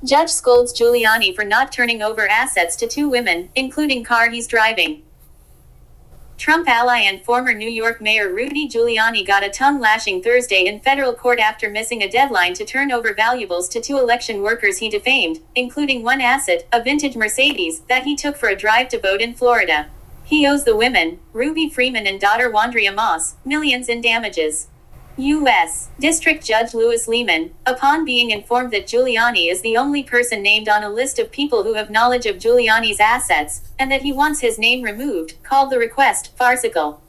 Judge scolds Giuliani for not turning over assets to two women, including car he's driving. Trump ally and former New York Mayor Rudy Giuliani got a tongue-lashing Thursday in federal court after missing a deadline to turn over valuables to two election workers he defamed, including one asset, a vintage Mercedes, that he took for a drive to vote in Florida. He owes the women, Ruby Freeman and daughter Wandrea Moss, millions in damages. U.S. District Judge Louis Lehman, upon being informed that Giuliani is the only person named on a list of people who have knowledge of Giuliani's assets, and that he wants his name removed, called the request farcical.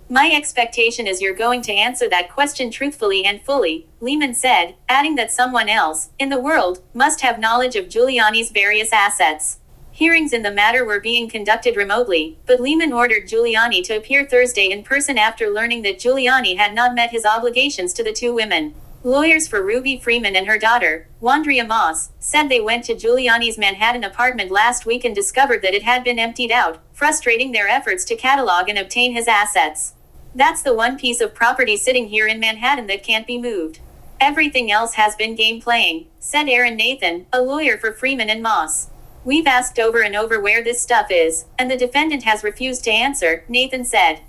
"My expectation is you're going to answer that question truthfully and fully," Lehman said, adding that someone else, in the world, must have knowledge of Giuliani's various assets. Hearings in the matter were being conducted remotely, but Lehman ordered Giuliani to appear Thursday in person after learning that Giuliani had not met his obligations to the two women. Lawyers for Ruby Freeman and her daughter, Wandrea Moss, said they went to Giuliani's Manhattan apartment last week and discovered that it had been emptied out, frustrating their efforts to catalog and obtain his assets. "That's the one piece of property sitting here in Manhattan that can't be moved. Everything else has been game playing," said Aaron Nathan, a lawyer for Freeman and Moss. "We've asked over and over where this stuff is, and the defendant has refused to answer," Nathan said.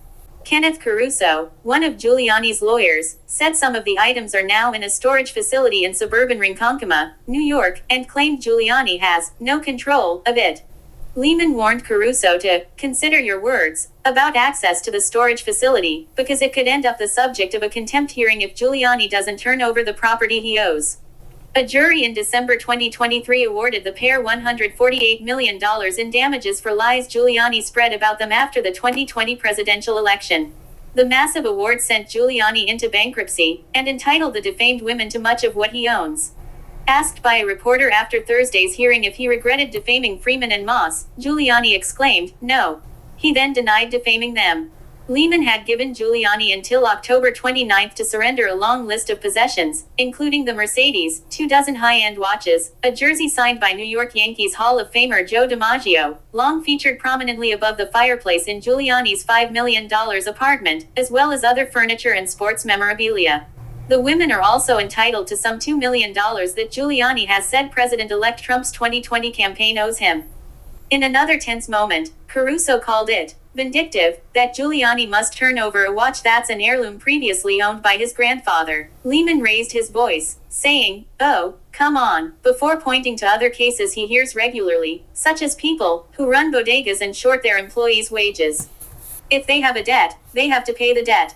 Kenneth Caruso, one of Giuliani's lawyers, said some of the items are now in a storage facility in suburban Ronkonkoma, New York, and claimed Giuliani has no control of it. Lehman warned Caruso to consider your words about access to the storage facility, because it could end up the subject of a contempt hearing if Giuliani doesn't turn over the property he owes. A jury in December 2023 awarded the pair $148 million in damages for lies Giuliani spread about them after the 2020 presidential election. The massive award sent Giuliani into bankruptcy, and entitled the defamed women to much of what he owns. Asked by a reporter after Thursday's hearing if he regretted defaming Freeman and Moss, Giuliani exclaimed, "No." He then denied defaming them. Lehman had given Giuliani until October 29 to surrender a long list of possessions, including the Mercedes, 24 high-end watches, a jersey signed by New York Yankees Hall of Famer Joe DiMaggio, long featured prominently above the fireplace in Giuliani's $5 million apartment, as well as other furniture and sports memorabilia. The women are also entitled to some $2 million that Giuliani has said President-elect Trump's 2020 campaign owes him. In another tense moment, Caruso called it vindictive that Giuliani must turn over a watch that's an heirloom previously owned by his grandfather. Lehman raised his voice, saying, "Oh, come on," before pointing to other cases he hears regularly, such as people who run bodegas and short their employees' wages. "If they have a debt, they have to pay the debt.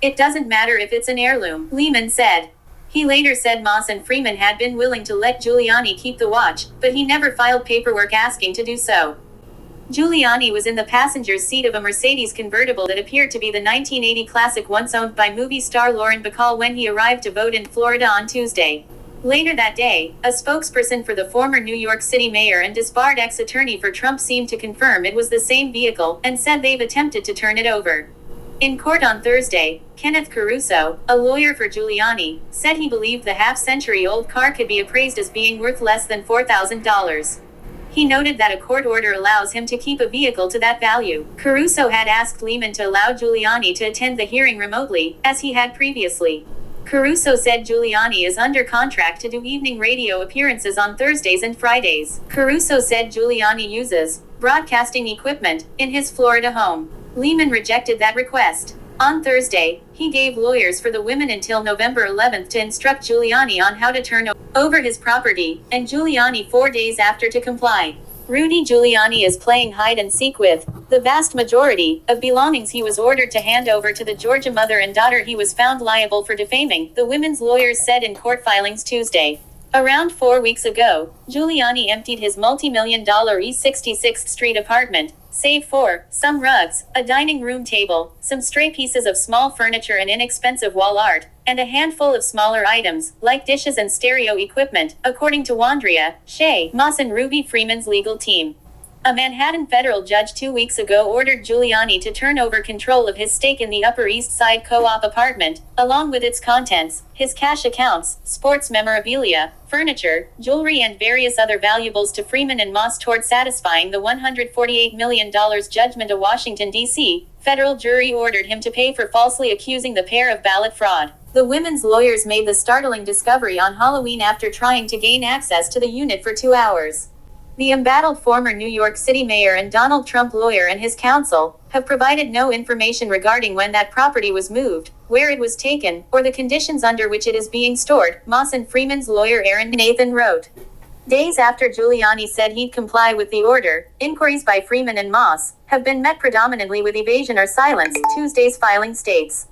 It doesn't matter if it's an heirloom," Lehman said. He later said Moss and Freeman had been willing to let Giuliani keep the watch, but he never filed paperwork asking to do so. Giuliani was in the passenger's seat of a Mercedes convertible that appeared to be the 1980 classic once owned by movie star Lauren Bacall when he arrived to vote in Florida on Tuesday. Later that day, a spokesperson for the former New York City mayor and disbarred ex-attorney for Trump seemed to confirm it was the same vehicle, and said they've attempted to turn it over. In court on Thursday, Kenneth Caruso, a lawyer for Giuliani, said he believed the half-century-old car could be appraised as being worth less than $4,000. He noted that a court order allows him to keep a vehicle to that value. Caruso had asked Lehman to allow Giuliani to attend the hearing remotely, as he had previously. Caruso said Giuliani is under contract to do evening radio appearances on Thursdays and Fridays. Caruso said Giuliani uses broadcasting equipment in his Florida home. Lehman rejected that request. On Thursday, he gave lawyers for the women until November 11 to instruct Giuliani on how to turn over his property, and Giuliani 4 days after to comply. Rudy Giuliani is playing hide and seek with the vast majority of belongings he was ordered to hand over to the Georgia mother and daughter he was found liable for defaming, the women's lawyers said in court filings Tuesday. Around 4 weeks ago, Giuliani emptied his multi-million-dollar East 66th Street apartment, save for some rugs, a dining room table, some stray pieces of small furniture and inexpensive wall art, and a handful of smaller items, like dishes and stereo equipment, according to Wandrea, Moss and Ruby Freeman's legal team. A Manhattan federal judge 2 weeks ago ordered Giuliani to turn over control of his stake in the Upper East Side co-op apartment, along with its contents, his cash accounts, sports memorabilia, furniture, jewelry and various other valuables to Freeman and Moss toward satisfying the $148 million judgment a Washington, D.C. federal jury ordered him to pay for falsely accusing the pair of ballot fraud. The women's lawyers made the startling discovery on Halloween after trying to gain access to the unit for 2 hours. The embattled former New York City mayor and Donald Trump lawyer and his counsel have provided no information regarding when that property was moved, where it was taken, or the conditions under which it is being stored, Moss and Freeman's lawyer Aaron Nathan wrote. Days after Giuliani said he'd comply with the order, inquiries by Freeman and Moss have been met predominantly with evasion or silence, Tuesday's filing states.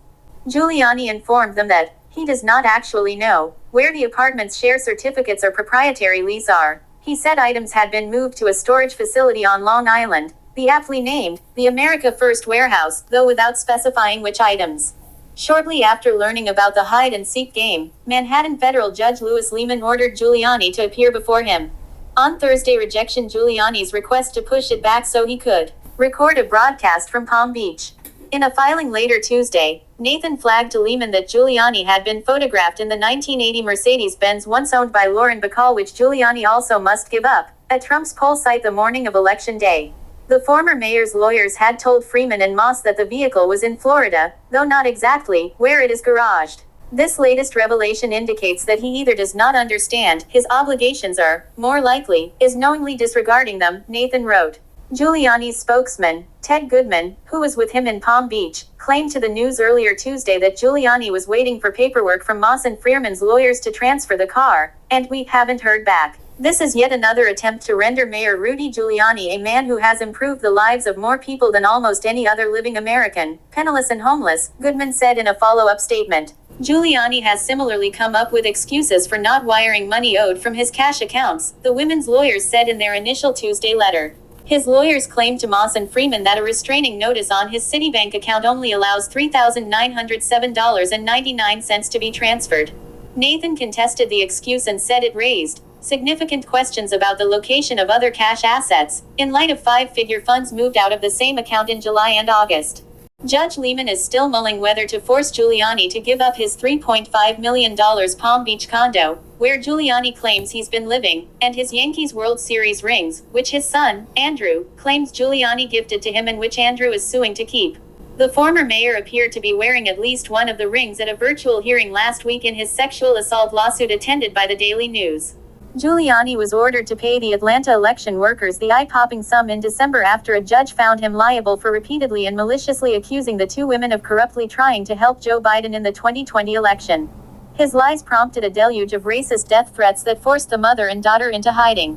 Giuliani informed them that he does not actually know where the apartment's share certificates or proprietary lease are. He said items had been moved to a storage facility on Long Island, the aptly named the America First Warehouse, though without specifying which items. Shortly after learning about the hide-and-seek game, Manhattan federal judge Louis Lehman ordered Giuliani to appear before him. On Thursday, rejection Giuliani's request to push it back so he could record a broadcast from Palm Beach. In a filing later Tuesday, Nathan flagged to Lehman that Giuliani had been photographed in the 1980 Mercedes-Benz once owned by Lauren Bacall, which Giuliani also must give up at Trump's poll site the morning of Election Day. The former mayor's lawyers had told Freeman and Moss that the vehicle was in Florida, though not exactly where it is garaged. This latest revelation indicates that he either does not understand his obligations or, more likely, is knowingly disregarding them, Nathan wrote. Giuliani's spokesman, Ted Goodman, who was with him in Palm Beach, claimed to the news earlier Tuesday that Giuliani was waiting for paperwork from Moss and Freeman's lawyers to transfer the car, and we haven't heard back. This is yet another attempt to render Mayor Rudy Giuliani, a man who has improved the lives of more people than almost any other living American, penniless and homeless, Goodman said in a follow-up statement. Giuliani has similarly come up with excuses for not wiring money owed from his cash accounts, the women's lawyers said in their initial Tuesday letter. His lawyers claimed to Moss and Freeman that a restraining notice on his Citibank account only allows $3,907.99 to be transferred. Nathan contested the excuse and said it raised significant questions about the location of other cash assets, in light of five-figure funds moved out of the same account in July and August. Judge Lehman is still mulling whether to force Giuliani to give up his $3.5 million Palm Beach condo, where Giuliani claims he's been living, and his Yankees World Series rings, which his son, Andrew, claims Giuliani gifted to him and which Andrew is suing to keep. The former mayor appeared to be wearing at least one of the rings at a virtual hearing last week in his sexual assault lawsuit attended by the Daily News. Giuliani was ordered to pay the Atlanta election workers the eye-popping sum in December after a judge found him liable for repeatedly and maliciously accusing the two women of corruptly trying to help Joe Biden in the 2020 election. His lies prompted a deluge of racist death threats that forced the mother and daughter into hiding.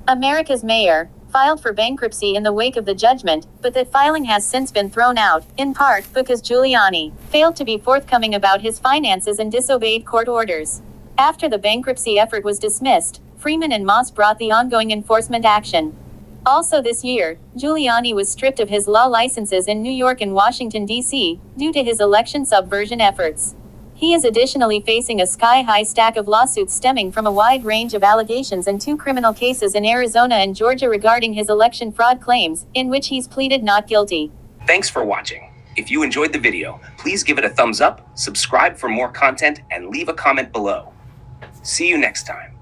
America's mayor filed for bankruptcy in the wake of the judgment, but that filing has since been thrown out, in part because Giuliani failed to be forthcoming about his finances and disobeyed court orders. After the bankruptcy effort was dismissed, Freeman and Moss brought the ongoing enforcement action. Also this year, Giuliani was stripped of his law licenses in New York and Washington, D.C., due to his election subversion efforts. He is additionally facing a sky-high stack of lawsuits stemming from a wide range of allegations and 2 criminal cases in Arizona and Georgia regarding his election fraud claims, in which he's pleaded not guilty. Thanks for watching. If you enjoyed the video, please give it a thumbs up, subscribe for more content, and leave a comment below. See you next time.